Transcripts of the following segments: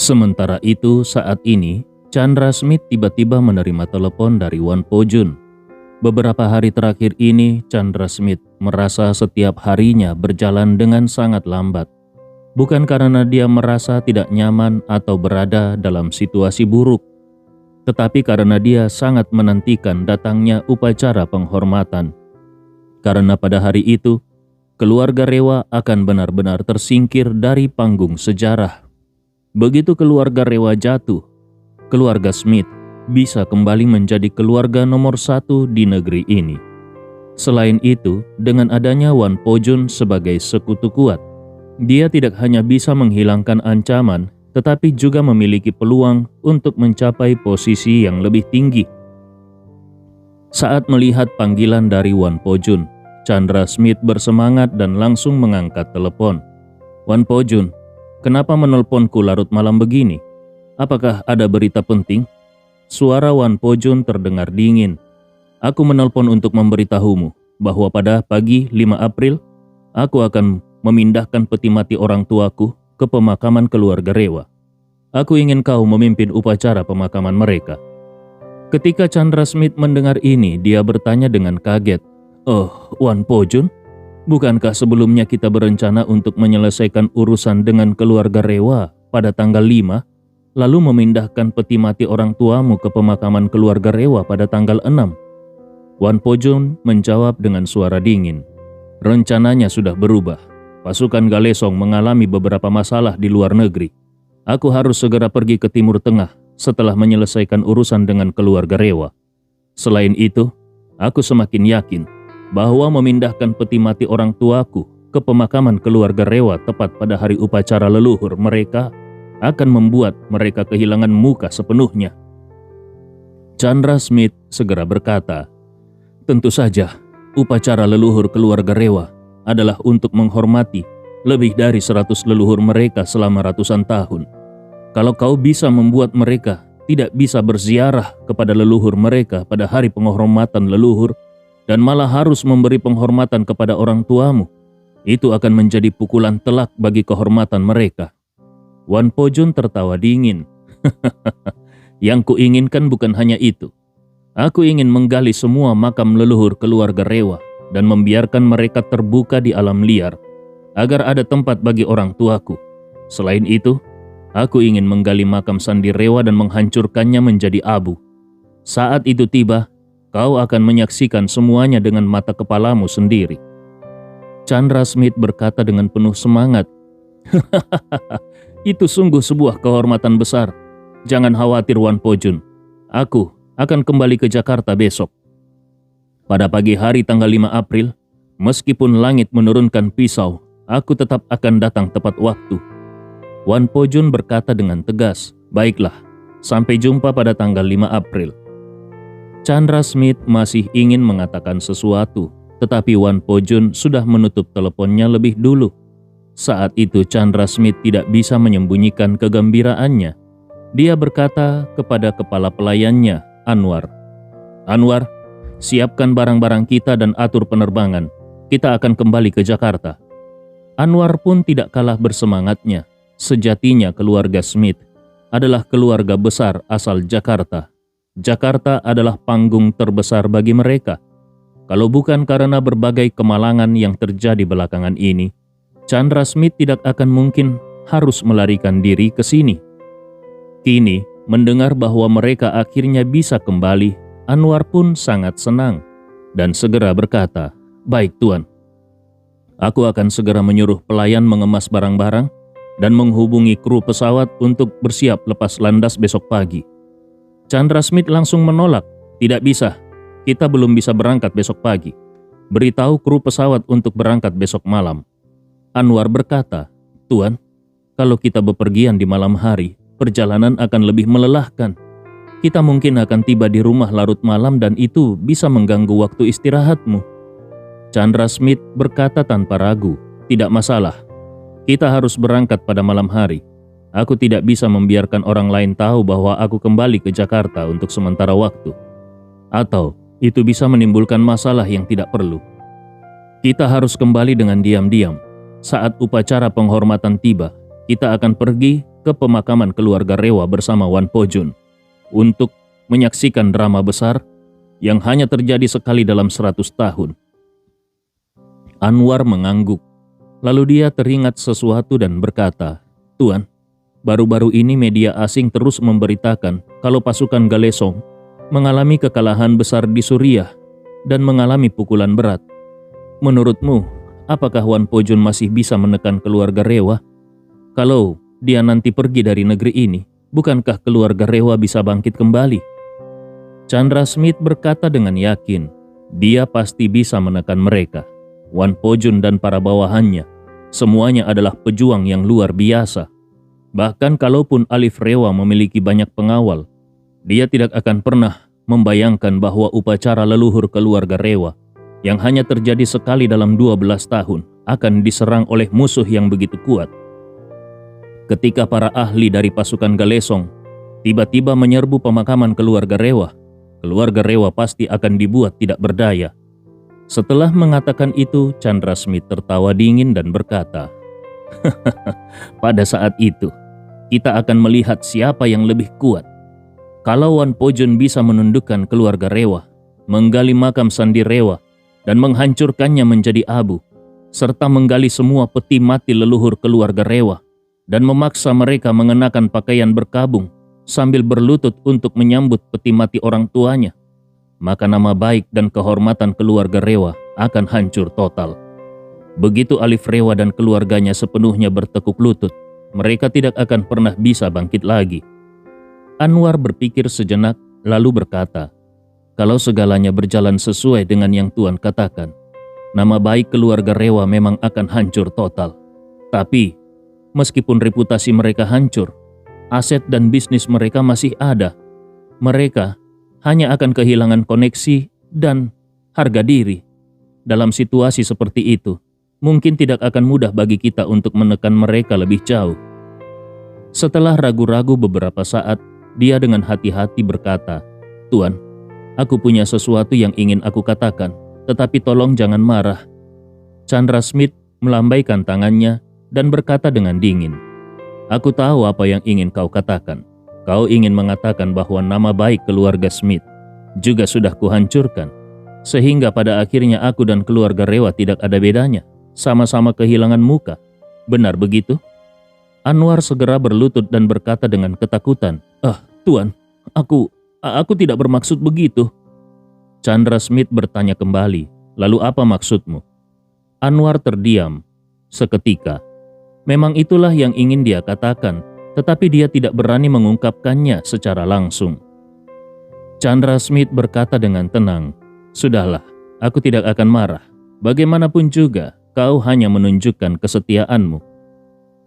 Sementara itu, saat ini, Chandra Smith tiba-tiba menerima telepon dari Wan Po Jun. Beberapa hari terakhir ini, Chandra Smith merasa setiap harinya berjalan dengan sangat lambat. Bukan karena dia merasa tidak nyaman atau berada dalam situasi buruk, tetapi karena dia sangat menantikan datangnya upacara penghormatan. Karena pada hari itu, keluarga Rewa akan benar-benar tersingkir dari panggung sejarah. Begitu keluarga Rewa jatuh, keluarga Smith bisa kembali menjadi keluarga nomor satu di negeri ini. Selain itu, dengan adanya Wan Po Jun sebagai sekutu kuat, dia tidak hanya bisa menghilangkan ancaman, tetapi juga memiliki peluang untuk mencapai posisi yang lebih tinggi. Saat melihat panggilan dari Wan Po Jun, Chandra Smith bersemangat dan langsung mengangkat telepon. "Wan Po Jun, kenapa menelponku larut malam begini? Apakah ada berita penting?" Suara Wan Po Jun terdengar dingin. "Aku menelpon untuk memberitahumu bahwa pada pagi 5 April, aku akan memindahkan peti mati orang tuaku ke pemakaman keluarga Rewa. Aku ingin kau memimpin upacara pemakaman mereka." Ketika Chandra Smith mendengar ini, dia bertanya dengan kaget, "Oh, Wan Po Jun, bukankah sebelumnya kita berencana untuk menyelesaikan urusan dengan keluarga Rewa pada tanggal 5, lalu memindahkan peti mati orang tuamu ke pemakaman keluarga Rewa pada tanggal 6? Wan Po Jun menjawab dengan suara dingin, "Rencananya sudah berubah. Pasukan Galesong mengalami beberapa masalah di luar negeri. Aku harus segera pergi ke Timur Tengah setelah menyelesaikan urusan dengan keluarga Rewa. Selain itu, aku semakin yakin bahwa memindahkan peti mati orang tuaku ke pemakaman keluarga Rewa tepat pada hari upacara leluhur mereka akan membuat mereka kehilangan muka sepenuhnya." Chandra Smith segera berkata, "Tentu saja, upacara leluhur keluarga Rewa adalah untuk menghormati lebih dari 100 leluhur mereka selama ratusan tahun. Kalau kau bisa membuat mereka tidak bisa berziarah kepada leluhur mereka pada hari penghormatan leluhur dan malah harus memberi penghormatan kepada orang tuamu, itu akan menjadi pukulan telak bagi kehormatan mereka." Wan Po Jun tertawa dingin. "Yang kuinginkan bukan hanya itu. Aku ingin menggali semua makam leluhur keluarga Rewa dan membiarkan mereka terbuka di alam liar, agar ada tempat bagi orang tuaku. Selain itu, aku ingin menggali makam Sandi Rewa dan menghancurkannya menjadi abu. Saat itu tiba, kau akan menyaksikan semuanya dengan mata kepalamu sendiri." Chandra Smith berkata dengan penuh semangat, "Itu sungguh sebuah kehormatan besar. Jangan khawatir Wan Po Jun, aku akan kembali ke Jakarta besok. Pada pagi hari tanggal 5 April, meskipun langit menurunkan pisau, aku tetap akan datang tepat waktu." Wan Po Jun berkata dengan tegas, "Baiklah, sampai jumpa pada tanggal 5 April. Chandra Smith masih ingin mengatakan sesuatu, tetapi Wan Po Jun sudah menutup teleponnya lebih dulu. Saat itu Chandra Smith tidak bisa menyembunyikan kegembiraannya. Dia berkata kepada kepala pelayannya, Anwar, "Anwar, siapkan barang-barang kita dan atur penerbangan. Kita akan kembali ke Jakarta." Anwar pun tidak kalah bersemangatnya. Sejatinya keluarga Smith adalah keluarga besar asal Jakarta. Jakarta adalah panggung terbesar bagi mereka. Kalau bukan karena berbagai kemalangan yang terjadi belakangan ini, Chandra Smith tidak akan mungkin harus melarikan diri ke sini. Kini, mendengar bahwa mereka akhirnya bisa kembali, Anwar pun sangat senang dan segera berkata, "Baik Tuan, aku akan segera menyuruh pelayan mengemas barang-barang dan menghubungi kru pesawat untuk bersiap lepas landas besok pagi." Chandra Smith langsung menolak, "Tidak bisa, kita belum bisa berangkat besok pagi. Beritahu kru pesawat untuk berangkat besok malam." Anwar berkata, "Tuan, kalau kita bepergian di malam hari, perjalanan akan lebih melelahkan. Kita mungkin akan tiba di rumah larut malam dan itu bisa mengganggu waktu istirahatmu." Chandra Smith berkata tanpa ragu, "Tidak masalah. Kita harus berangkat pada malam hari. Aku tidak bisa membiarkan orang lain tahu bahwa aku kembali ke Jakarta untuk sementara waktu. Atau itu bisa menimbulkan masalah yang tidak perlu. Kita harus kembali dengan diam-diam. Saat upacara penghormatan tiba, kita akan pergi ke pemakaman keluarga Rewa bersama Wan Po-jun untuk menyaksikan drama besar yang hanya terjadi sekali dalam 100 tahun. Anwar mengangguk, lalu dia teringat sesuatu dan berkata, "Tuan, baru-baru ini media asing terus memberitakan kalau pasukan Galesong mengalami kekalahan besar di Suriah dan mengalami pukulan berat. Menurutmu, apakah Wan Po-jun masih bisa menekan keluarga Rewa? Kalau dia nanti pergi dari negeri ini, bukankah keluarga Rewa bisa bangkit kembali?" Chandra Smith berkata dengan yakin, dia pasti bisa menekan mereka. Wan Po-jun dan para bawahannya, semuanya adalah pejuang yang luar biasa. Bahkan kalaupun Alif Rewa memiliki banyak pengawal, dia tidak akan pernah membayangkan bahwa upacara leluhur keluarga Rewa yang hanya terjadi sekali dalam 12 tahun akan diserang oleh musuh yang begitu kuat. Ketika para ahli dari pasukan Galesong tiba-tiba menyerbu pemakaman keluarga Rewa pasti akan dibuat tidak berdaya. Setelah mengatakan itu, Chandra Smith tertawa dingin dan berkata, "Pada saat itu, kita akan melihat siapa yang lebih kuat. Kalau Wan Po-jun bisa menundukkan keluarga Rewa, menggali makam Sandi Rewa, dan menghancurkannya menjadi abu, serta menggali semua peti mati leluhur keluarga Rewa, dan memaksa mereka mengenakan pakaian berkabung sambil berlutut untuk menyambut peti mati orang tuanya, maka nama baik dan kehormatan keluarga Rewa akan hancur total. Begitu Alif Rewa dan keluarganya sepenuhnya bertekuk lutut, mereka tidak akan pernah bisa bangkit lagi." Anwar berpikir sejenak lalu berkata, "Kalau segalanya berjalan sesuai dengan yang Tuan katakan, nama baik keluarga Rewa memang akan hancur total. Tapi meskipun reputasi mereka hancur, aset dan bisnis mereka masih ada. Mereka hanya akan kehilangan koneksi dan harga diri. Dalam situasi seperti itu, mungkin tidak akan mudah bagi kita untuk menekan mereka lebih jauh." Setelah ragu-ragu beberapa saat, dia dengan hati-hati berkata, "Tuan, aku punya sesuatu yang ingin aku katakan, tetapi tolong jangan marah." Chandra Smith melambaikan tangannya dan berkata dengan dingin, "Aku tahu apa yang ingin kau katakan. Kau ingin mengatakan bahwa nama baik keluarga Smith juga sudah kuhancurkan, sehingga pada akhirnya aku dan keluarga Rewa tidak ada bedanya, sama-sama kehilangan muka. Benar begitu?" Anwar segera berlutut dan berkata dengan ketakutan, Tuan, aku tidak bermaksud begitu." Chandra Smith bertanya kembali, "Lalu apa maksudmu?" Anwar terdiam seketika. Memang itulah yang ingin dia katakan, tetapi dia tidak berani mengungkapkannya secara langsung. Chandra Smith berkata dengan tenang, "Sudahlah, aku tidak akan marah. Bagaimanapun juga, kau hanya menunjukkan kesetiaanmu."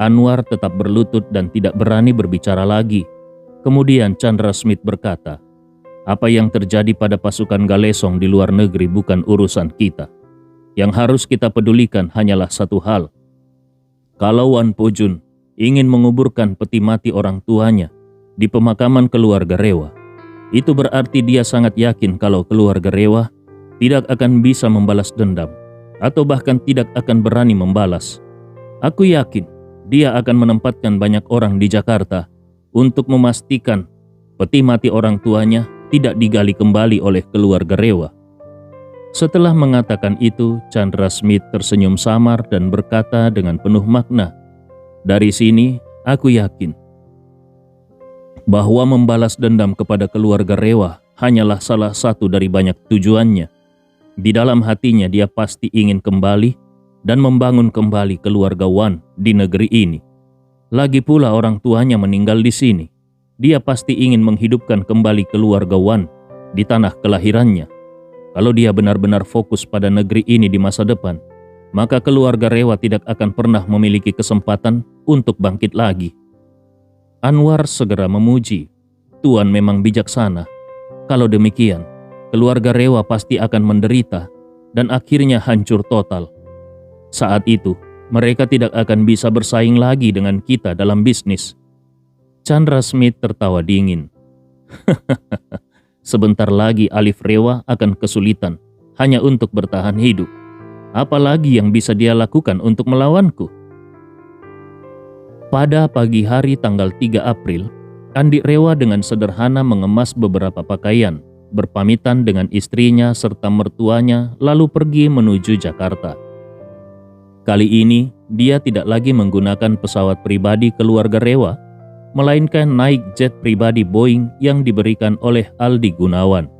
Anwar tetap berlutut dan tidak berani berbicara lagi. Kemudian Chandra Smith berkata, "Apa yang terjadi pada pasukan Galesong di luar negeri bukan urusan kita. Yang harus kita pedulikan hanyalah satu hal. Kalau Wan Po-jun ingin menguburkan peti mati orang tuanya di pemakaman keluarga Rewa, itu berarti dia sangat yakin kalau keluarga Rewa tidak akan bisa membalas dendam, atau bahkan tidak akan berani membalas. Aku yakin dia akan menempatkan banyak orang di Jakarta untuk memastikan peti mati orang tuanya tidak digali kembali oleh keluarga Rewa." Setelah mengatakan itu, Chandra Smith tersenyum samar dan berkata dengan penuh makna, "Dari sini, aku yakin bahwa membalas dendam kepada keluarga Rewa hanyalah salah satu dari banyak tujuannya. Di dalam hatinya dia pasti ingin kembali dan membangun kembali keluarga Wan di negeri ini. Lagi pula orang tuanya meninggal di sini. Dia pasti ingin menghidupkan kembali keluarga Wan di tanah kelahirannya. Kalau dia benar-benar fokus pada negeri ini di masa depan, maka keluarga Rewa tidak akan pernah memiliki kesempatan untuk bangkit lagi." Anwar segera memuji, "Tuan memang bijaksana. Kalau demikian, keluarga Rewa pasti akan menderita dan akhirnya hancur total. Saat itu, mereka tidak akan bisa bersaing lagi dengan kita dalam bisnis." Chandra Smith tertawa dingin. "Sebentar lagi Alif Rewa akan kesulitan hanya untuk bertahan hidup. Apalagi yang bisa dia lakukan untuk melawanku?" Pada pagi hari tanggal 3 April, Andi Rewa dengan sederhana mengemas beberapa pakaian, berpamitan dengan istrinya serta mertuanya lalu pergi menuju Jakarta. Kali ini, dia tidak lagi menggunakan pesawat pribadi keluarga Rewa, melainkan naik jet pribadi Boeing yang diberikan oleh Aldi Gunawan.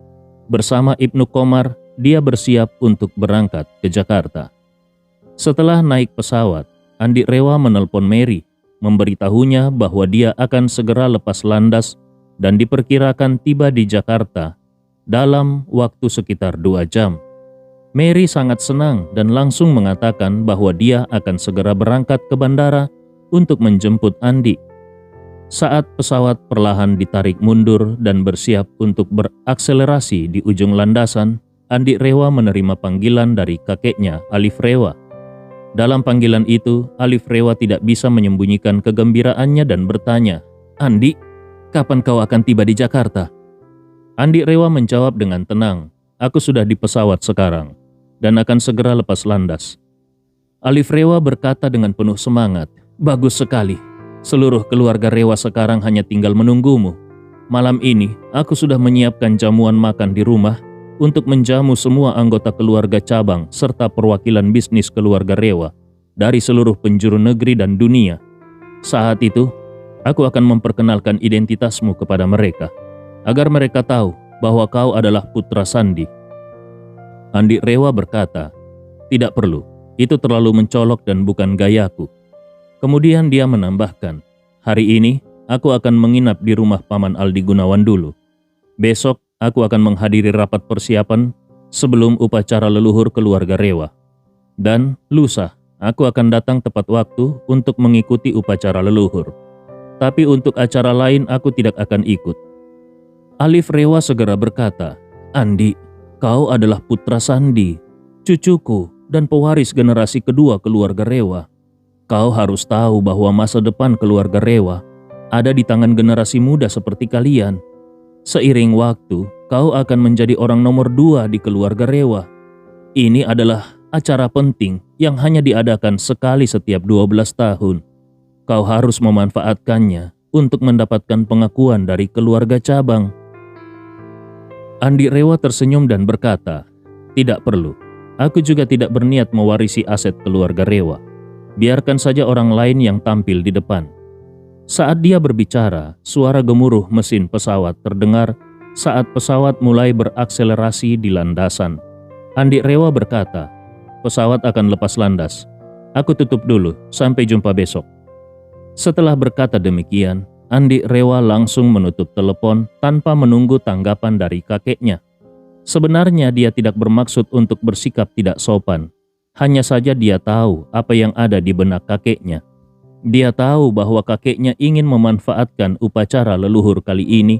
Bersama Ibnu Komar, dia bersiap untuk berangkat ke Jakarta. Setelah naik pesawat, Andi Rewa menelpon Mary, memberitahunya bahwa dia akan segera lepas landas dan diperkirakan tiba di Jakarta dalam waktu sekitar 2 jam. Mary sangat senang dan langsung mengatakan bahwa dia akan segera berangkat ke bandara untuk menjemput Andi. Saat pesawat perlahan ditarik mundur dan bersiap untuk berakselerasi di ujung landasan, Andi Rewa menerima panggilan dari kakeknya, Alif Rewa. Dalam panggilan itu, Alif Rewa tidak bisa menyembunyikan kegembiraannya dan bertanya, "Andi, kapan kau akan tiba di Jakarta?" Andi Rewa menjawab dengan tenang, "Aku sudah di pesawat sekarang dan akan segera lepas landas." Alif Rewa berkata dengan penuh semangat, "Bagus sekali. Seluruh keluarga Rewa sekarang hanya tinggal menunggumu. Malam ini, aku sudah menyiapkan jamuan makan di rumah untuk menjamu semua anggota keluarga cabang serta perwakilan bisnis keluarga Rewa dari seluruh penjuru negeri dan dunia. Saat itu, aku akan memperkenalkan identitasmu kepada mereka, agar mereka tahu bahwa kau adalah putra Sandi." Andi Rewa berkata, "Tidak perlu, itu terlalu mencolok dan bukan gayaku." Kemudian dia menambahkan, "Hari ini aku akan menginap di rumah Paman Aldi Gunawan dulu. Besok aku akan menghadiri rapat persiapan sebelum upacara leluhur keluarga Rewa. Dan lusa aku akan datang tepat waktu untuk mengikuti upacara leluhur. Tapi untuk acara lain aku tidak akan ikut." Alif Rewa segera berkata, "Andi, kau adalah putra Sandi, cucuku dan pewaris generasi kedua keluarga Rewa. Kau harus tahu bahwa masa depan keluarga Rewa ada di tangan generasi muda seperti kalian. Seiring waktu, kau akan menjadi orang nomor 2 di keluarga Rewa. Ini adalah acara penting yang hanya diadakan sekali setiap 12 tahun. Kau harus memanfaatkannya untuk mendapatkan pengakuan dari keluarga cabang." Andi Rewa tersenyum dan berkata, "Tidak perlu. Aku juga tidak berniat mewarisi aset keluarga Rewa. Biarkan saja orang lain yang tampil di depan." Saat dia berbicara, suara gemuruh mesin pesawat terdengar saat pesawat mulai berakselerasi di landasan. Andi Rewa berkata, "Pesawat akan lepas landas. Aku tutup dulu, sampai jumpa besok." Setelah berkata demikian, Andi Rewa langsung menutup telepon tanpa menunggu tanggapan dari kakeknya. Sebenarnya dia tidak bermaksud untuk bersikap tidak sopan. Hanya saja dia tahu apa yang ada di benak kakeknya. Dia tahu bahwa kakeknya ingin memanfaatkan upacara leluhur kali ini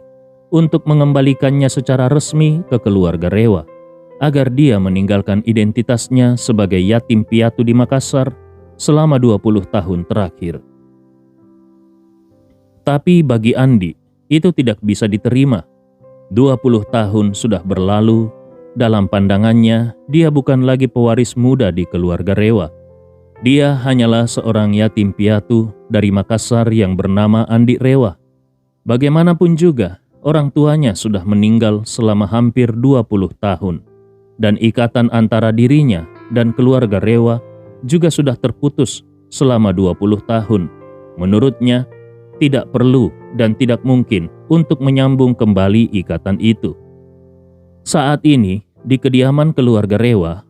untuk mengembalikannya secara resmi ke keluarga Rewa, agar dia meninggalkan identitasnya sebagai yatim piatu di Makassar selama 20 tahun terakhir. Tapi bagi Andi, itu tidak bisa diterima. 20 tahun sudah berlalu, dalam pandangannya dia bukan lagi pewaris muda di keluarga Rewa. Dia hanyalah seorang yatim piatu dari Makassar yang bernama Andi Rewa. Bagaimanapun juga, orang tuanya sudah meninggal selama hampir 20 tahun. Dan ikatan antara dirinya dan keluarga Rewa juga sudah terputus selama 20 tahun. Menurutnya, tidak perlu dan tidak mungkin untuk menyambung kembali ikatan itu. Saat ini, di kediaman keluarga Rewa,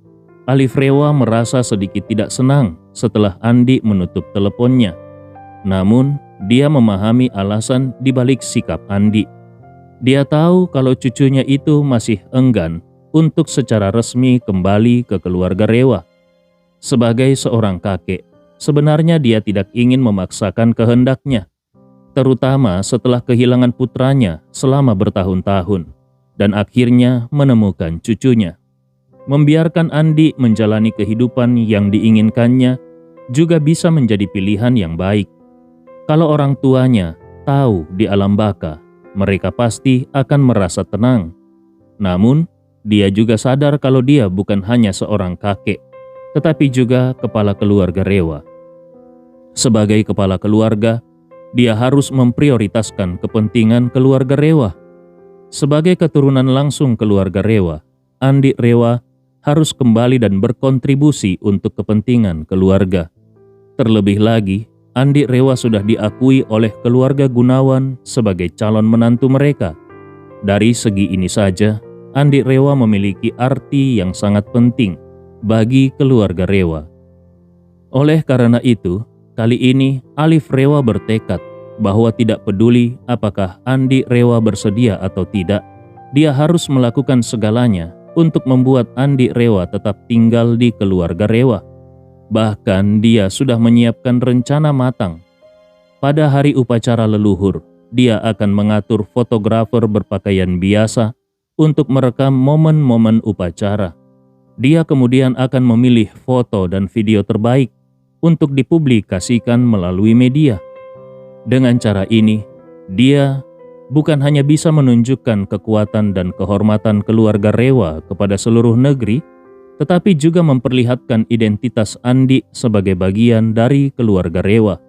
Alif Rewa merasa sedikit tidak senang setelah Andi menutup teleponnya. Namun, dia memahami alasan dibalik sikap Andi. Dia tahu kalau cucunya itu masih enggan untuk secara resmi kembali ke keluarga Rewa. Sebagai seorang kakek, sebenarnya dia tidak ingin memaksakan kehendaknya, terutama setelah kehilangan putranya selama bertahun-tahun dan akhirnya menemukan cucunya. Membiarkan Andi menjalani kehidupan yang diinginkannya juga bisa menjadi pilihan yang baik. Kalau orang tuanya tahu di alam baka, mereka pasti akan merasa tenang. Namun, dia juga sadar kalau dia bukan hanya seorang kakek, tetapi juga kepala keluarga Rewa. Sebagai kepala keluarga, dia harus memprioritaskan kepentingan keluarga Rewa. Sebagai keturunan langsung keluarga Rewa, Andi Rewa harus kembali dan berkontribusi untuk kepentingan keluarga. Terlebih lagi, Andi Rewa sudah diakui oleh keluarga Gunawan sebagai calon menantu mereka. Dari segi ini saja, Andi Rewa memiliki arti yang sangat penting bagi keluarga Rewa. Oleh karena itu, kali ini Alif Rewa bertekad bahwa tidak peduli apakah Andi Rewa bersedia atau tidak, dia harus melakukan segalanya untuk membuat Andi Rewa tetap tinggal di keluarga Rewa. Bahkan dia sudah menyiapkan rencana matang. Pada hari upacara leluhur, dia akan mengatur fotografer berpakaian biasa untuk merekam momen-momen upacara. Dia kemudian akan memilih foto dan video terbaik untuk dipublikasikan melalui media. Dengan cara ini, dia bukan hanya bisa menunjukkan kekuatan dan kehormatan keluarga Rewa kepada seluruh negeri, tetapi juga memperlihatkan identitas Andi sebagai bagian dari keluarga Rewa.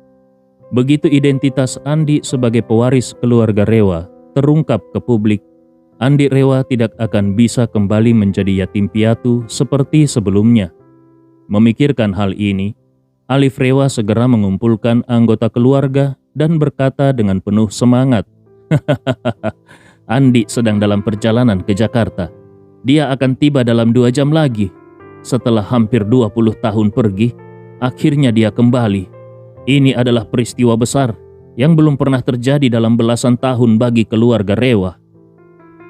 Begitu identitas Andi sebagai pewaris keluarga Rewa terungkap ke publik, Andi Rewa tidak akan bisa kembali menjadi yatim piatu seperti sebelumnya. Memikirkan hal ini, Alif Rewa segera mengumpulkan anggota keluarga dan berkata dengan penuh semangat, Andi sedang dalam perjalanan ke Jakarta. Dia akan tiba dalam 2 jam lagi. Setelah hampir 20 tahun pergi, akhirnya dia kembali. Ini adalah peristiwa besar yang belum pernah terjadi dalam belasan tahun bagi keluarga Rewa.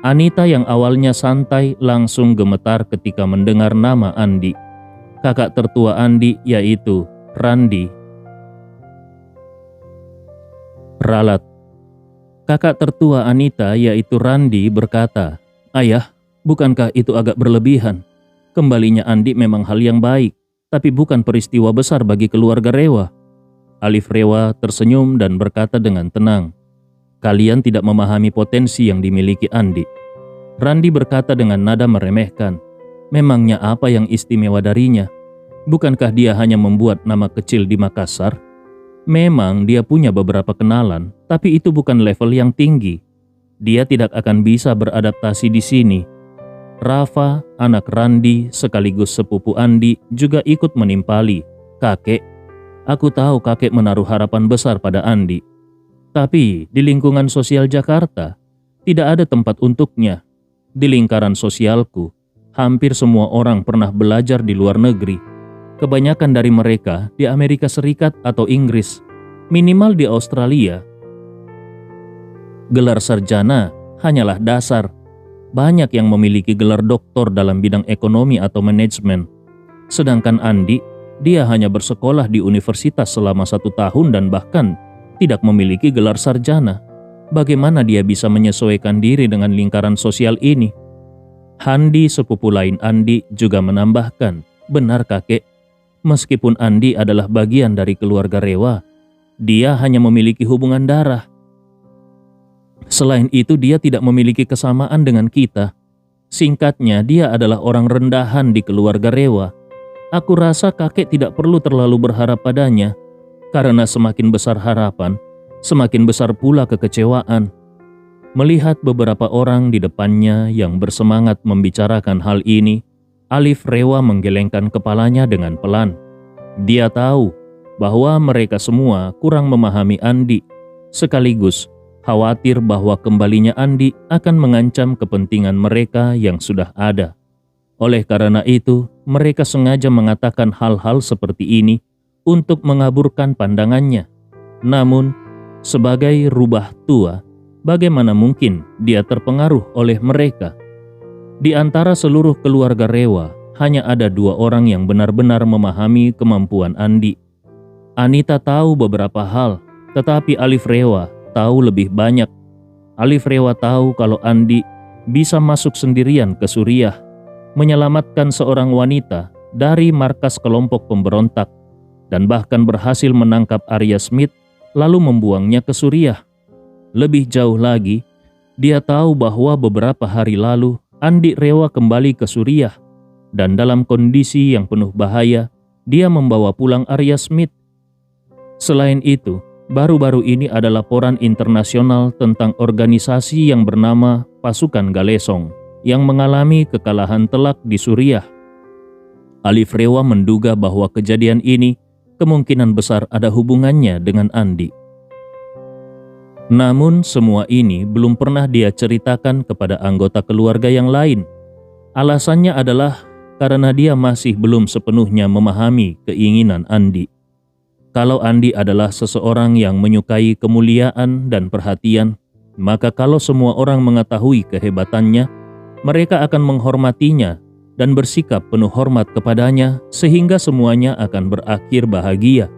Anita yang awalnya santai langsung gemetar ketika mendengar nama Andi. Kakak tertua Andi yaitu Randi ralat. Kakak tertua Anita yaitu Randi berkata, "Ayah, bukankah itu agak berlebihan? Kembalinya Andi memang hal yang baik, tapi bukan peristiwa besar bagi keluarga Rewa." Alif Rewa tersenyum dan berkata dengan tenang, "Kalian tidak memahami potensi yang dimiliki Andi." Randi berkata dengan nada meremehkan, "Memangnya apa yang istimewa darinya? Bukankah dia hanya membuat nama kecil di Makassar? Memang dia punya beberapa kenalan, tapi itu bukan level yang tinggi. Dia tidak akan bisa beradaptasi di sini." Rafa, anak Randi sekaligus sepupu Andi, juga ikut menimpali. "Kakek, aku tahu kakek menaruh harapan besar pada Andi. Tapi di lingkungan sosial Jakarta, tidak ada tempat untuknya. Di lingkaran sosialku, hampir semua orang pernah belajar di luar negeri. Kebanyakan dari mereka di Amerika Serikat atau Inggris, minimal di Australia. Gelar sarjana hanyalah dasar. Banyak yang memiliki gelar doktor dalam bidang ekonomi atau manajemen. Sedangkan Andi, dia hanya bersekolah di universitas selama 1 tahun dan bahkan tidak memiliki gelar sarjana. Bagaimana dia bisa menyesuaikan diri dengan lingkaran sosial ini?" Handi, sepupu lain Andi, juga menambahkan, "Benar kakek, meskipun Andi adalah bagian dari keluarga Rewa, dia hanya memiliki hubungan darah. Selain itu dia tidak memiliki kesamaan dengan kita. Singkatnya, dia adalah orang rendahan di keluarga Rewa. Aku rasa kakek tidak perlu terlalu berharap padanya, karena semakin besar harapan, semakin besar pula kekecewaan." Melihat beberapa orang di depannya yang bersemangat membicarakan hal ini, Alif Rewa menggelengkan kepalanya dengan pelan. Dia tahu bahwa mereka semua kurang memahami Andi, sekaligus khawatir bahwa kembalinya Andi akan mengancam kepentingan mereka yang sudah ada. Oleh karena itu, mereka sengaja mengatakan hal-hal seperti ini untuk mengaburkan pandangannya. Namun, sebagai rubah tua, bagaimana mungkin dia terpengaruh oleh mereka? Di antara seluruh keluarga Rewa, hanya ada 2 orang yang benar-benar memahami kemampuan Andi. Anita tahu beberapa hal, tetapi Alif Rewa tahu lebih banyak. Alif Rewa tahu kalau Andi bisa masuk sendirian ke Suriah, menyelamatkan seorang wanita dari markas kelompok pemberontak, dan bahkan berhasil menangkap Arya Smith lalu membuangnya ke Suriah. Lebih jauh lagi, dia tahu bahwa beberapa hari lalu Andi Rewa kembali ke Suriah, dan dalam kondisi yang penuh bahaya, dia membawa pulang Arya Smith. Selain itu, baru-baru ini ada laporan internasional tentang organisasi yang bernama Pasukan Galesong yang mengalami kekalahan telak di Suriah. Alif Rewa menduga bahwa kejadian ini kemungkinan besar ada hubungannya dengan Andi. Namun semua ini belum pernah dia ceritakan kepada anggota keluarga yang lain. Alasannya adalah karena dia masih belum sepenuhnya memahami keinginan Andi. Kalau Andi adalah seseorang yang menyukai kemuliaan dan perhatian, maka kalau semua orang mengetahui kehebatannya, mereka akan menghormatinya dan bersikap penuh hormat kepadanya sehingga semuanya akan berakhir bahagia.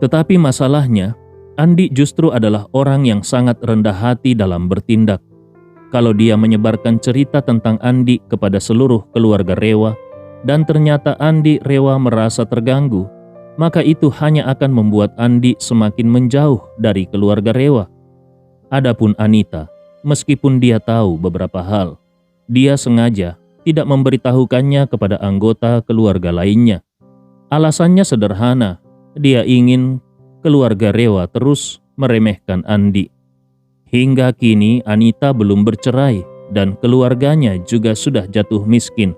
Tetapi masalahnya, Andi justru adalah orang yang sangat rendah hati dalam bertindak. Kalau dia menyebarkan cerita tentang Andi kepada seluruh keluarga Rewa, dan ternyata Andi Rewa merasa terganggu, maka itu hanya akan membuat Andi semakin menjauh dari keluarga Rewa. Adapun Anita, meskipun dia tahu beberapa hal, dia sengaja tidak memberitahukannya kepada anggota keluarga lainnya. Alasannya sederhana, dia ingin keluarga Rewa terus meremehkan Andi. Hingga kini Anita belum bercerai dan keluarganya juga sudah jatuh miskin.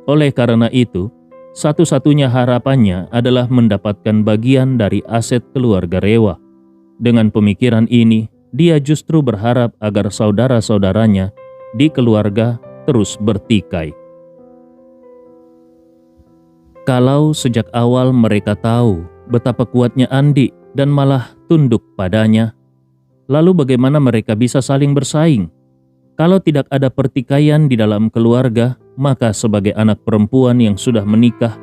Oleh karena itu, satu-satunya harapannya adalah mendapatkan bagian dari aset keluarga Rewa. Dengan pemikiran ini, dia justru berharap agar saudara-saudaranya di keluarga terus bertikai. Kalau sejak awal mereka tahu betapa kuatnya Andi dan malah tunduk padanya, lalu bagaimana mereka bisa saling bersaing? Kalau tidak ada pertikaian di dalam keluarga, maka sebagai anak perempuan yang sudah menikah,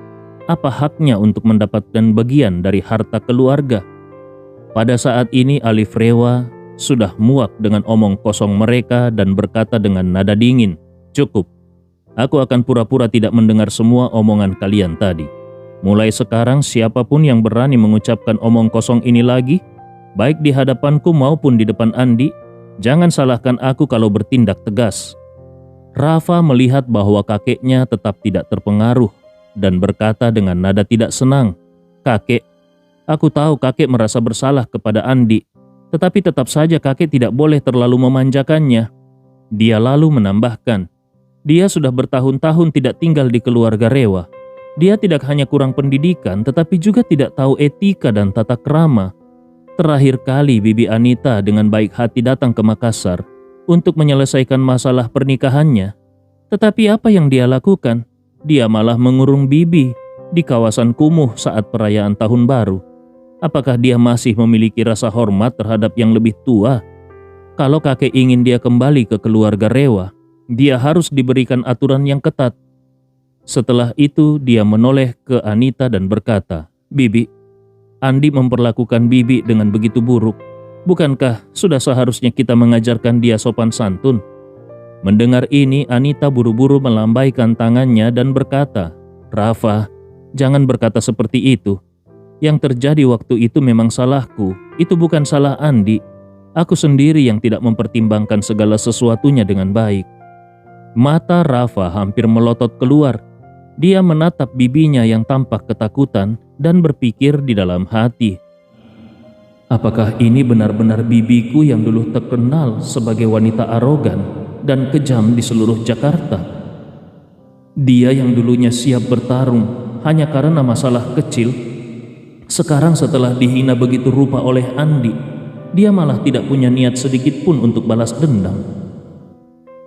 apa haknya untuk mendapatkan bagian dari harta keluarga? Pada saat ini Alif Rewa sudah muak dengan omong kosong mereka dan berkata dengan nada dingin, "Cukup, aku akan pura-pura tidak mendengar semua omongan kalian tadi. Mulai sekarang siapapun yang berani mengucapkan omong kosong ini lagi, baik di hadapanku maupun di depan Andi, jangan salahkan aku kalau bertindak tegas." Rafa melihat bahwa kakeknya tetap tidak terpengaruh dan berkata dengan nada tidak senang, "Kakek, aku tahu kakek merasa bersalah kepada Andi, tetapi tetap saja kakek tidak boleh terlalu memanjakannya." Dia lalu menambahkan, dia sudah bertahun-tahun tidak tinggal di keluarga Rewa. Dia tidak hanya kurang pendidikan, tetapi juga tidak tahu etika dan tata krama. Terakhir kali Bibi Anita dengan baik hati datang ke Makassar untuk menyelesaikan masalah pernikahannya. Tetapi apa yang dia lakukan? Dia malah mengurung Bibi di kawasan kumuh saat perayaan Tahun Baru. Apakah dia masih memiliki rasa hormat terhadap yang lebih tua? Kalau kakek ingin dia kembali ke keluarga Rewa, dia harus diberikan aturan yang ketat. Setelah itu dia menoleh ke Anita dan berkata, "Bibi, Andi memperlakukan Bibi dengan begitu buruk. Bukankah sudah seharusnya kita mengajarkan dia sopan santun?" Mendengar ini, Anita buru-buru melambaikan tangannya dan berkata, "Rafa, jangan berkata seperti itu. Yang terjadi waktu itu memang salahku, itu bukan salah Andi. Aku sendiri yang tidak mempertimbangkan segala sesuatunya dengan baik." Mata Rafa hampir melotot keluar. Dia menatap bibinya yang tampak ketakutan dan berpikir di dalam hati, apakah ini benar-benar bibiku yang dulu terkenal sebagai wanita arogan dan kejam di seluruh Jakarta? Dia yang dulunya siap bertarung hanya karena masalah kecil, sekarang setelah dihina begitu rupa oleh Andi, dia malah tidak punya niat sedikit pun untuk balas dendam.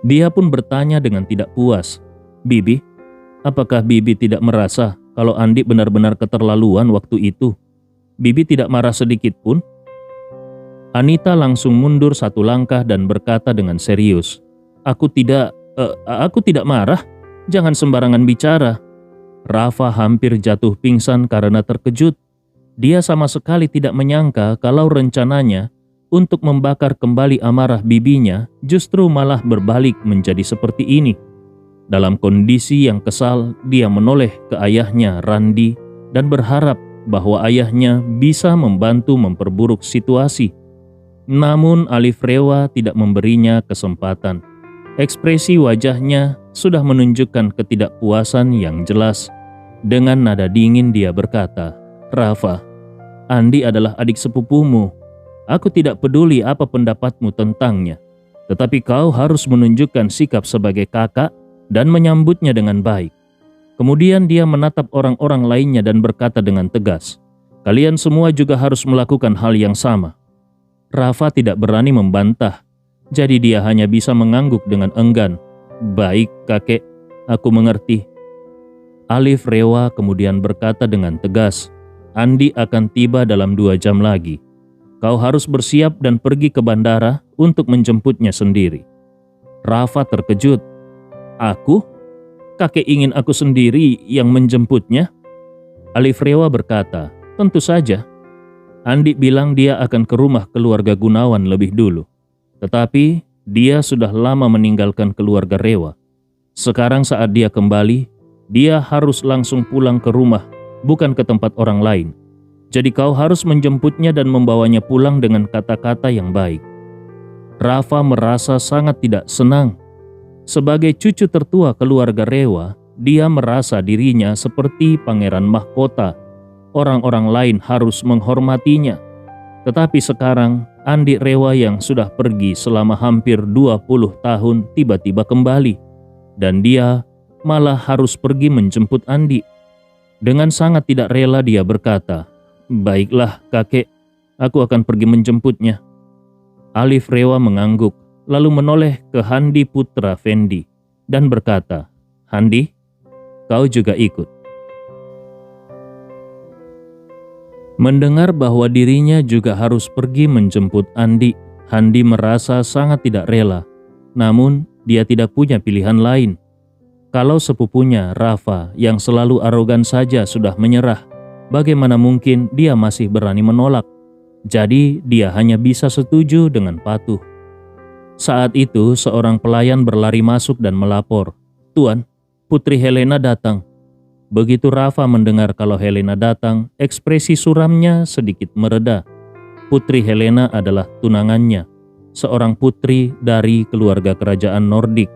Dia pun bertanya dengan tidak puas, "Bibi, apakah Bibi tidak merasa kalau Andi benar-benar keterlaluan waktu itu? Bibi tidak marah sedikit pun?" Anita langsung mundur satu langkah dan berkata dengan serius, Aku tidak marah. Jangan sembarangan bicara." Rafa hampir jatuh pingsan karena terkejut. Dia sama sekali tidak menyangka kalau rencananya untuk membakar kembali amarah bibinya justru malah berbalik menjadi seperti ini. Dalam kondisi yang kesal, dia menoleh ke ayahnya Randi dan berharap bahwa ayahnya bisa membantu memperburuk situasi. Namun Alif Rewa tidak memberinya kesempatan. Ekspresi wajahnya sudah menunjukkan ketidakpuasan yang jelas. Dengan nada dingin dia berkata, "Rafa, Andi adalah adik sepupumu. Aku tidak peduli apa pendapatmu tentangnya. Tetapi kau harus menunjukkan sikap sebagai kakak dan menyambutnya dengan baik." Kemudian dia menatap orang-orang lainnya dan berkata dengan tegas, "Kalian semua juga harus melakukan hal yang sama." Rafa tidak berani membantah, jadi dia hanya bisa mengangguk dengan enggan. "Baik, kakek, aku mengerti." Alif Rewa kemudian berkata dengan tegas, "Andi akan tiba dalam 2 jam lagi. Kau harus bersiap dan pergi ke bandara untuk menjemputnya sendiri." Rafa terkejut. "Aku? Kakek ingin aku sendiri yang menjemputnya?" Alif Rewa berkata, "Tentu saja. Andi bilang dia akan ke rumah keluarga Gunawan lebih dulu. Tetapi dia sudah lama meninggalkan keluarga Rewa. Sekarang saat dia kembali, dia harus langsung pulang ke rumah, bukan ke tempat orang lain. Jadi kau harus menjemputnya dan membawanya pulang dengan kata-kata yang baik." Rafa merasa sangat tidak senang. Sebagai cucu tertua keluarga Rewa, dia merasa dirinya seperti pangeran mahkota. Orang-orang lain harus menghormatinya. Tetapi sekarang, Andi Rewa yang sudah pergi selama hampir 20 tahun tiba-tiba kembali. Dan dia malah harus pergi menjemput Andi. Dengan sangat tidak rela dia berkata, "Baiklah kakek, aku akan pergi menjemputnya." Alif Rewa mengangguk, lalu menoleh ke Handi putra Fendi dan berkata, "Handi, kau juga ikut." Mendengar bahwa dirinya juga harus pergi menjemput Andi, Handi merasa sangat tidak rela. Namun, dia tidak punya pilihan lain. Kalau sepupunya, Rafa, yang selalu arogan saja sudah menyerah, bagaimana mungkin dia masih berani menolak? Jadi, dia hanya bisa setuju dengan patuh. Saat itu, seorang pelayan berlari masuk dan melapor, "Tuan, Putri Helena datang." Begitu Rafa mendengar kalau Helena datang, ekspresi suramnya sedikit mereda. Putri Helena adalah tunangannya, seorang putri dari keluarga kerajaan Nordik,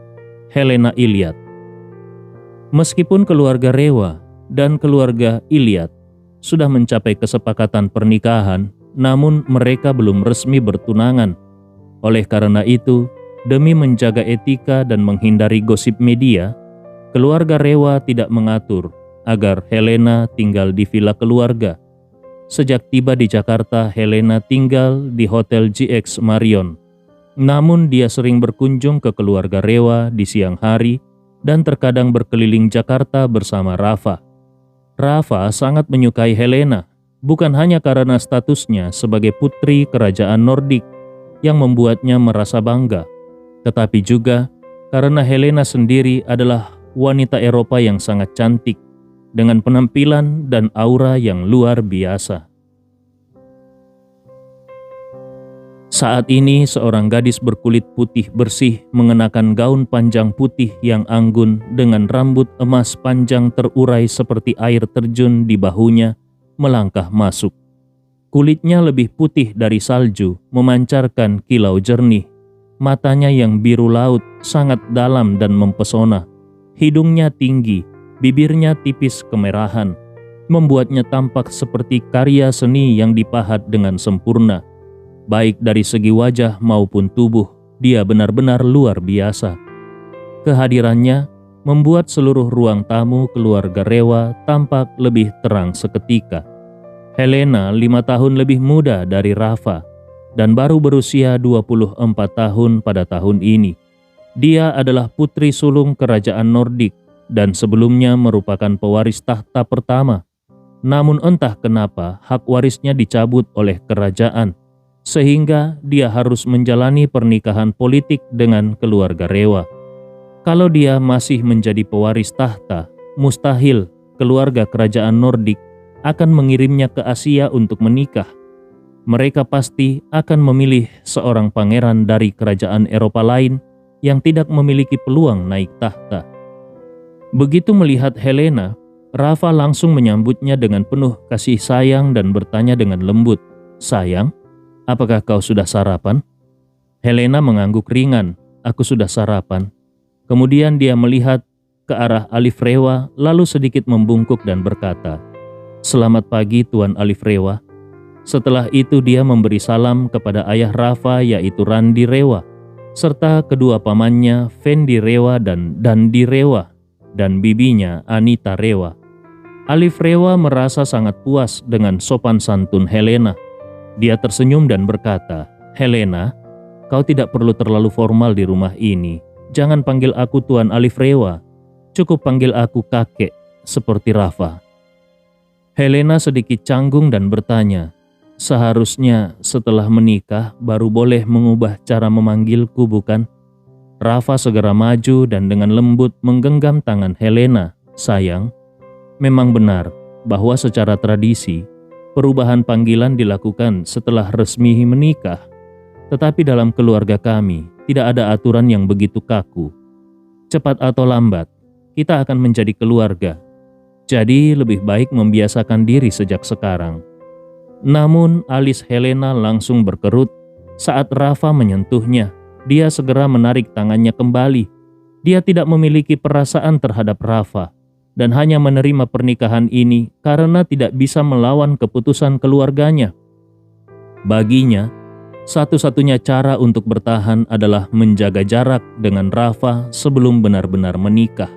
Helena Iliad. Meskipun keluarga Rewa dan keluarga Iliad sudah mencapai kesepakatan pernikahan, namun mereka belum resmi bertunangan. Oleh karena itu, demi menjaga etika dan menghindari gosip media, keluarga Rewa tidak mengatur agar Helena tinggal di villa keluarga. Sejak tiba di Jakarta, Helena tinggal di Hotel GX Marion. Namun dia sering berkunjung ke keluarga Rewa di siang hari dan terkadang berkeliling Jakarta bersama Rafa. Rafa sangat menyukai Helena, bukan hanya karena statusnya sebagai putri kerajaan Nordik yang membuatnya merasa bangga, tetapi juga karena Helena sendiri adalah wanita Eropa yang sangat cantik, dengan penampilan dan aura yang luar biasa. Saat ini seorang gadis berkulit putih bersih mengenakan gaun panjang putih yang anggun dengan rambut emas panjang terurai seperti air terjun di bahunya melangkah masuk. Kulitnya lebih putih dari salju, memancarkan kilau jernih. Matanya yang biru laut sangat dalam dan mempesona. Hidungnya tinggi, bibirnya tipis kemerahan, membuatnya tampak seperti karya seni yang dipahat dengan sempurna. Baik dari segi wajah maupun tubuh, dia benar-benar luar biasa. Kehadirannya membuat seluruh ruang tamu keluarga Rewa tampak lebih terang seketika. Helena 5 tahun lebih muda dari Rafa dan baru berusia 24 tahun pada tahun ini. Dia adalah putri sulung kerajaan Nordik dan sebelumnya merupakan pewaris tahta pertama. Namun entah kenapa hak warisnya dicabut oleh kerajaan, sehingga dia harus menjalani pernikahan politik dengan keluarga Rewa. Kalau dia masih menjadi pewaris tahta, mustahil keluarga kerajaan Nordik akan mengirimnya ke Asia untuk menikah. Mereka pasti akan memilih seorang pangeran dari kerajaan Eropa lain yang tidak memiliki peluang naik tahta. Begitu melihat Helena, Rafa langsung menyambutnya dengan penuh kasih sayang dan bertanya dengan lembut, "Sayang, apakah kau sudah sarapan?" Helena mengangguk ringan, "Aku sudah sarapan." Kemudian dia melihat ke arah Alif Rewa lalu sedikit membungkuk dan berkata, "Selamat pagi Tuan Alif Rewa." Setelah itu dia memberi salam kepada ayah Rafa yaitu Randi Rewa, serta kedua pamannya Fendi Rewa dan Dandi Rewa, dan bibinya Anita Rewa. Alif Rewa merasa sangat puas dengan sopan santun Helena. Dia tersenyum dan berkata, "Helena, kau tidak perlu terlalu formal di rumah ini. Jangan panggil aku Tuan Alif Rewa. Cukup panggil aku kakek, seperti Rafa." Helena sedikit canggung dan bertanya, "Seharusnya setelah menikah baru boleh mengubah cara memanggilku, bukan?" Rafa segera maju dan dengan lembut menggenggam tangan Helena. "Sayang, memang benar bahwa secara tradisi, perubahan panggilan dilakukan setelah resmi menikah. Tetapi dalam keluarga kami, tidak ada aturan yang begitu kaku. Cepat atau lambat, kita akan menjadi keluarga. Jadi lebih baik membiasakan diri sejak sekarang." Namun alis Helena langsung berkerut saat Rafa menyentuhnya. Dia segera menarik tangannya kembali. Dia tidak memiliki perasaan terhadap Rafa dan hanya menerima pernikahan ini karena tidak bisa melawan keputusan keluarganya. Baginya, satu-satunya cara untuk bertahan adalah menjaga jarak dengan Rafa sebelum benar-benar menikah.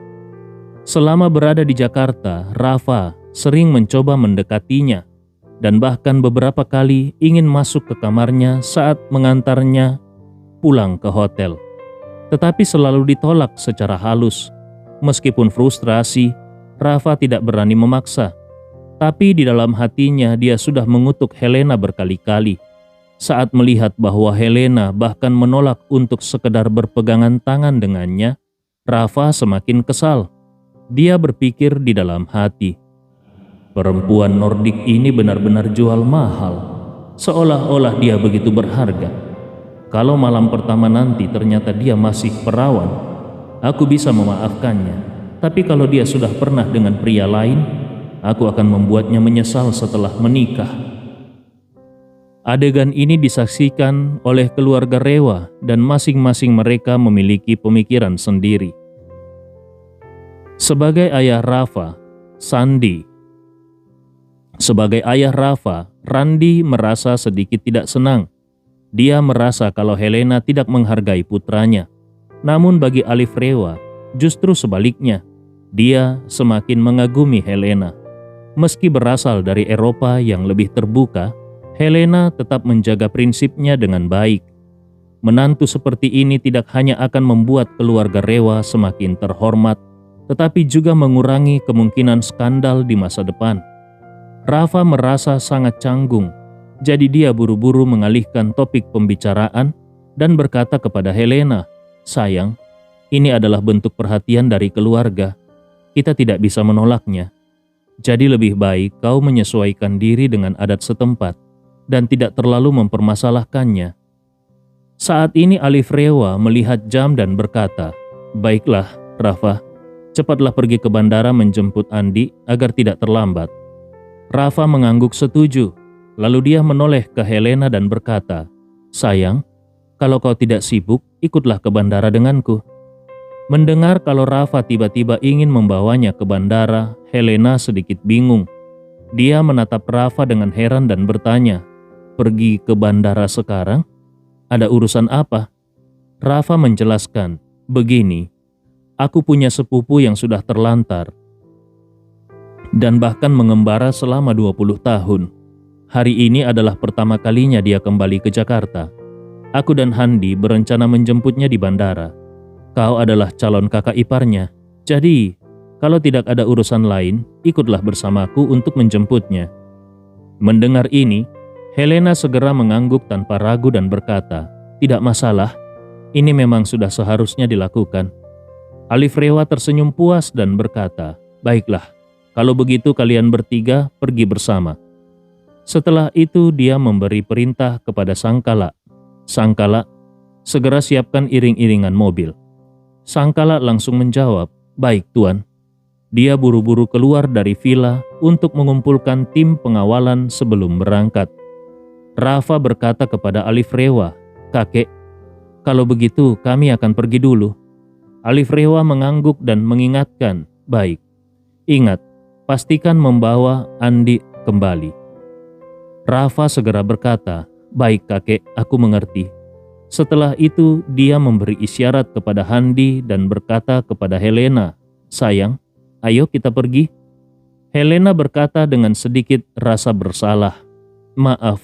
Selama berada di Jakarta, Rafa sering mencoba mendekatinya dan bahkan beberapa kali ingin masuk ke kamarnya saat mengantarnya pulang ke hotel. Tetapi selalu ditolak secara halus. Meskipun frustrasi, Rafa tidak berani memaksa. Tapi di dalam hatinya dia sudah mengutuk Helena berkali-kali. Saat melihat bahwa Helena bahkan menolak untuk sekedar berpegangan tangan dengannya, Rafa semakin kesal. Dia berpikir di dalam hati, "Perempuan Nordik ini benar-benar jual mahal, seolah-olah dia begitu berharga. Kalau malam pertama nanti ternyata dia masih perawan, aku bisa memaafkannya. Tapi kalau dia sudah pernah dengan pria lain, aku akan membuatnya menyesal setelah menikah." Adegan ini disaksikan oleh keluarga Rewa dan masing-masing mereka memiliki pemikiran sendiri. Sebagai ayah Rafa, Randi merasa sedikit tidak senang. Dia merasa kalau Helena tidak menghargai putranya. Namun bagi Alif Rewa, justru sebaliknya. Dia semakin mengagumi Helena. Meski berasal dari Eropa yang lebih terbuka, Helena tetap menjaga prinsipnya dengan baik. Menantu seperti ini tidak hanya akan membuat keluarga Rewa semakin terhormat, tetapi juga mengurangi kemungkinan skandal di masa depan. Rafa merasa sangat canggung, jadi dia buru-buru mengalihkan topik pembicaraan dan berkata kepada Helena, "Sayang, ini adalah bentuk perhatian dari keluarga. Kita tidak bisa menolaknya. Jadi lebih baik kau menyesuaikan diri dengan adat setempat dan tidak terlalu mempermasalahkannya." Saat ini Alif Rewa melihat jam dan berkata, "Baiklah, Rafa, cepatlah pergi ke bandara menjemput Andi agar tidak terlambat." Rafa mengangguk setuju, lalu dia menoleh ke Helena dan berkata, "Sayang, kalau kau tidak sibuk, ikutlah ke bandara denganku." Mendengar kalau Rafa tiba-tiba ingin membawanya ke bandara, Helena sedikit bingung. Dia menatap Rafa dengan heran dan bertanya, "Pergi ke bandara sekarang? Ada urusan apa?" Rafa menjelaskan, "Begini, aku punya sepupu yang sudah terlantar dan bahkan mengembara selama 20 tahun. Hari ini adalah pertama kalinya dia kembali ke Jakarta. Aku dan Handi berencana menjemputnya di bandara. Kau adalah calon kakak iparnya, jadi kalau tidak ada urusan lain, ikutlah bersamaku untuk menjemputnya." Mendengar ini, Helena segera mengangguk tanpa ragu dan berkata, "Tidak masalah, ini memang sudah seharusnya dilakukan." Alif Rewa tersenyum puas dan berkata, "Baiklah, kalau begitu kalian bertiga pergi bersama." Setelah itu dia memberi perintah kepada Sangkala. "Sangkala, segera siapkan iring-iringan mobil." Sangkala langsung menjawab, "Baik, Tuan." Dia buru-buru keluar dari villa untuk mengumpulkan tim pengawalan sebelum berangkat. Rafa berkata kepada Alif Rewa, "Kakek, kalau begitu kami akan pergi dulu." Alif Rewa mengangguk dan mengingatkan, "Baik, ingat, pastikan membawa Andi kembali." Rafa segera berkata, "Baik kakek, aku mengerti." Setelah itu dia memberi isyarat kepada Handi dan berkata kepada Helena, "Sayang, ayo kita pergi." Helena berkata dengan sedikit rasa bersalah, "Maaf,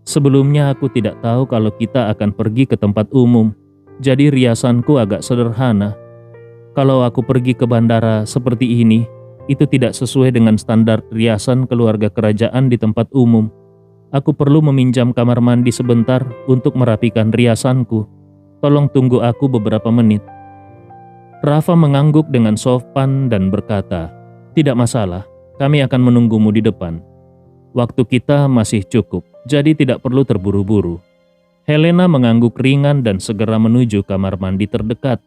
sebelumnya aku tidak tahu kalau kita akan pergi ke tempat umum, jadi riasanku agak sederhana. Kalau aku pergi ke bandara seperti ini, itu tidak sesuai dengan standar riasan keluarga kerajaan di tempat umum. Aku perlu meminjam kamar mandi sebentar untuk merapikan riasanku. Tolong tunggu aku beberapa menit." Rafa mengangguk dengan sopan dan berkata, "Tidak masalah, kami akan menunggumu di depan. Waktu kita masih cukup, jadi tidak perlu terburu-buru." Helena mengangguk ringan dan segera menuju kamar mandi terdekat.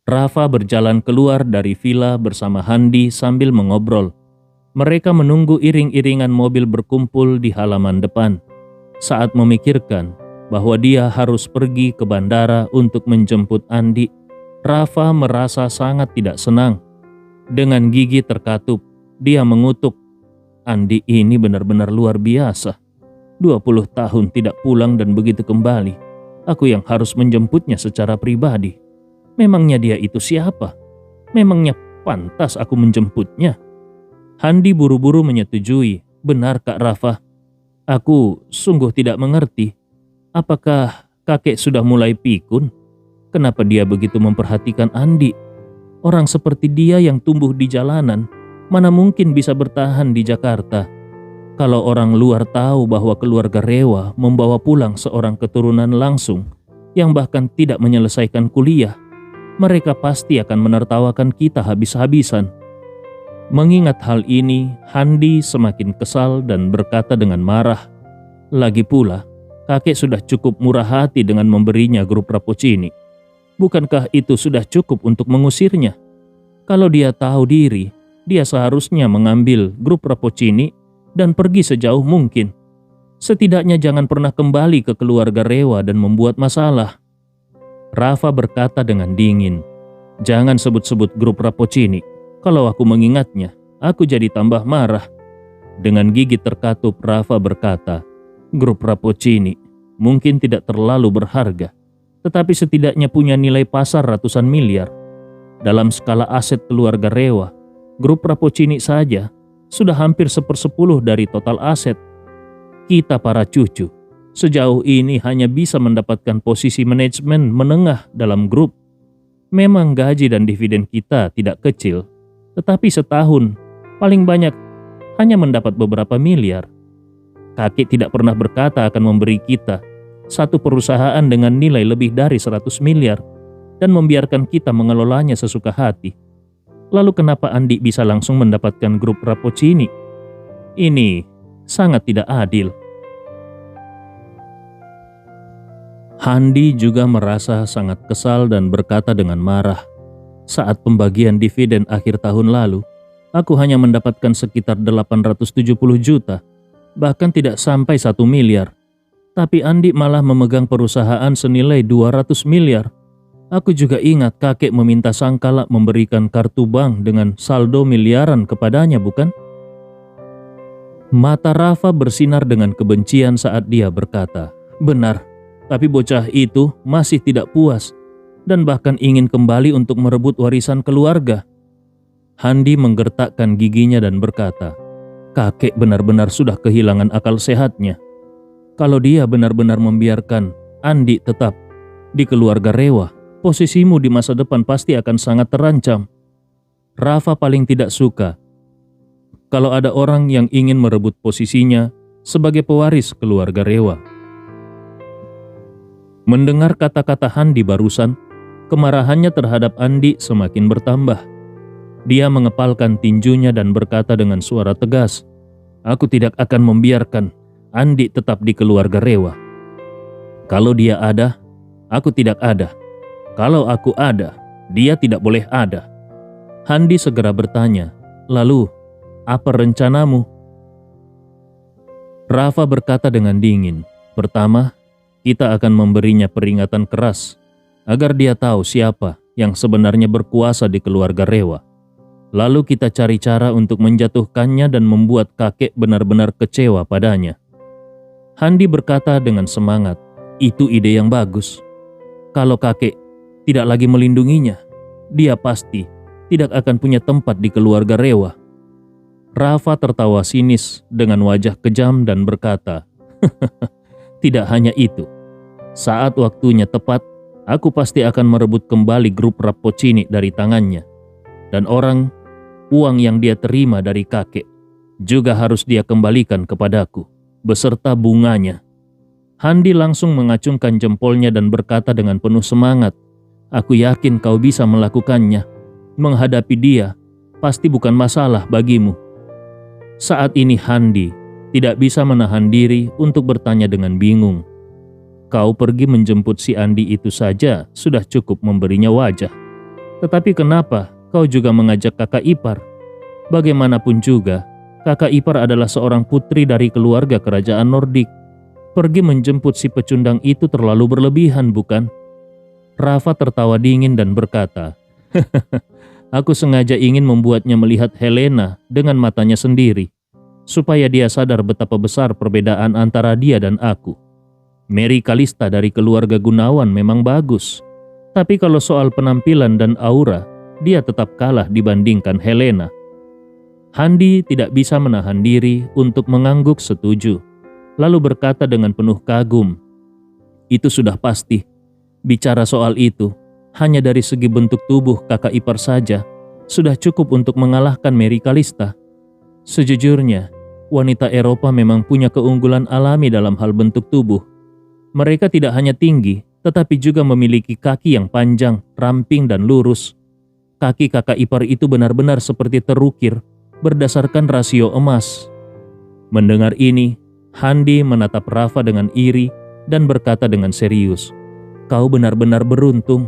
Rafa berjalan keluar dari villa bersama Handi sambil mengobrol. Mereka menunggu iring-iringan mobil berkumpul di halaman depan. Saat memikirkan bahwa dia harus pergi ke bandara untuk menjemput Andi, Rafa merasa sangat tidak senang. Dengan gigi terkatup, dia mengutuk, "Andi ini benar-benar luar biasa. 20 tahun tidak pulang dan begitu kembali. Aku yang harus menjemputnya secara pribadi. Memangnya dia itu siapa? Memangnya pantas aku menjemputnya?" Handi buru-buru menyetujui. "Benar Kak Rafa, aku sungguh tidak mengerti. Apakah kakek sudah mulai pikun? Kenapa dia begitu memperhatikan Andi? Orang seperti dia yang tumbuh di jalanan, mana mungkin bisa bertahan di Jakarta? Kalau orang luar tahu bahwa keluarga Rewa membawa pulang seorang keturunan langsung yang bahkan tidak menyelesaikan kuliah, mereka pasti akan menertawakan kita habis-habisan." Mengingat hal ini, Handi semakin kesal dan berkata dengan marah, "Lagi pula, kakek sudah cukup murah hati dengan memberinya grup Rapocini. Bukankah itu sudah cukup untuk mengusirnya? Kalau dia tahu diri, dia seharusnya mengambil grup Rapocini dan pergi sejauh mungkin. Setidaknya jangan pernah kembali ke keluarga Rewa dan membuat masalah." Rafa berkata dengan dingin, "Jangan sebut-sebut grup Rapocini. Kalau aku mengingatnya, aku jadi tambah marah." Dengan gigi terkatup, Rafa berkata, "Grup Rapocini mungkin tidak terlalu berharga, tetapi setidaknya punya nilai pasar ratusan miliar. Dalam skala aset keluarga Rewa, grup Rapocini saja sudah hampir 1/10 dari total aset. Kita para cucu sejauh ini hanya bisa mendapatkan posisi manajemen menengah dalam grup. Memang gaji dan dividen kita tidak kecil, tetapi setahun paling banyak hanya mendapat beberapa miliar. Kakek tidak pernah berkata akan memberi kita satu perusahaan dengan nilai lebih dari 100 miliar dan membiarkan kita mengelolanya sesuka hati. Lalu kenapa Andi bisa langsung mendapatkan grup Rapocini? Ini sangat tidak adil." Handi juga merasa sangat kesal dan berkata dengan marah, "Saat pembagian dividen akhir tahun lalu, aku hanya mendapatkan sekitar 870 juta, bahkan tidak sampai 1 miliar. Tapi Andi malah memegang perusahaan senilai 200 miliar. Aku juga ingat kakek meminta Sangkala memberikan kartu bank dengan saldo miliaran kepadanya, bukan?" Mata Rafa bersinar dengan kebencian saat dia berkata, "Benar, tapi bocah itu masih tidak puas dan bahkan ingin kembali untuk merebut warisan keluarga." Handi menggertakkan giginya dan berkata, "Kakek benar-benar sudah kehilangan akal sehatnya. Kalau dia benar-benar membiarkan Andi tetap di keluarga Rewa, posisimu di masa depan pasti akan sangat terancam." Rafa paling tidak suka kalau ada orang yang ingin merebut posisinya sebagai pewaris keluarga Rewa. Mendengar kata-kata Handi barusan, kemarahannya terhadap Andi semakin bertambah. Dia mengepalkan tinjunya dan berkata dengan suara tegas, "Aku tidak akan membiarkan Andi tetap di keluarga Rewa. Kalau dia ada, aku tidak ada. Kalau aku ada, dia tidak boleh ada." Handi segera bertanya, "Lalu, apa rencanamu?" Rafa berkata dengan dingin, "Pertama, kita akan memberinya peringatan keras agar dia tahu siapa yang sebenarnya berkuasa di keluarga Rewa. Lalu kita cari cara untuk menjatuhkannya dan membuat kakek benar-benar kecewa padanya. Handi berkata dengan semangat, "Itu ide yang bagus. Kalau kakek tidak lagi melindunginya, dia pasti tidak akan punya tempat di keluarga Rewa." Rafa tertawa sinis dengan wajah kejam dan berkata, "Tidak hanya itu. Saat waktunya tepat, aku pasti akan merebut kembali grup Rapocini dari tangannya. Dan uang yang dia terima dari kakek juga harus dia kembalikan kepadaku, beserta bunganya." Handi langsung mengacungkan jempolnya dan berkata dengan penuh semangat, "Aku yakin kau bisa melakukannya. Menghadapi dia pasti bukan masalah bagimu." Saat ini Handi tidak bisa menahan diri untuk bertanya dengan bingung. Kau pergi menjemput si Andi itu saja sudah cukup memberinya wajah. Tetapi kenapa kau juga mengajak kakak ipar? Bagaimanapun juga, kakak ipar adalah seorang putri dari keluarga kerajaan Nordik. Pergi menjemput si pecundang itu terlalu berlebihan, bukan? Rafa tertawa dingin dan berkata, "Aku sengaja ingin membuatnya melihat Helena dengan matanya sendiri, supaya dia sadar betapa besar perbedaan antara dia dan aku. Mary Kalista dari keluarga Gunawan memang bagus, tapi kalau soal penampilan dan aura, dia tetap kalah dibandingkan Helena." Handi tidak bisa menahan diri untuk mengangguk setuju, lalu berkata dengan penuh kagum, "Itu sudah pasti. Bicara soal itu, hanya dari segi bentuk tubuh kakak ipar saja, sudah cukup untuk mengalahkan Mary Kalista. Sejujurnya, wanita Eropa memang punya keunggulan alami dalam hal bentuk tubuh. Mereka tidak hanya tinggi, tetapi juga memiliki kaki yang panjang, ramping dan lurus. Kaki kakak ipar itu benar-benar seperti terukir berdasarkan rasio emas." Mendengar ini, Handi menatap Rafa dengan iri dan berkata dengan serius, "Kau benar-benar beruntung.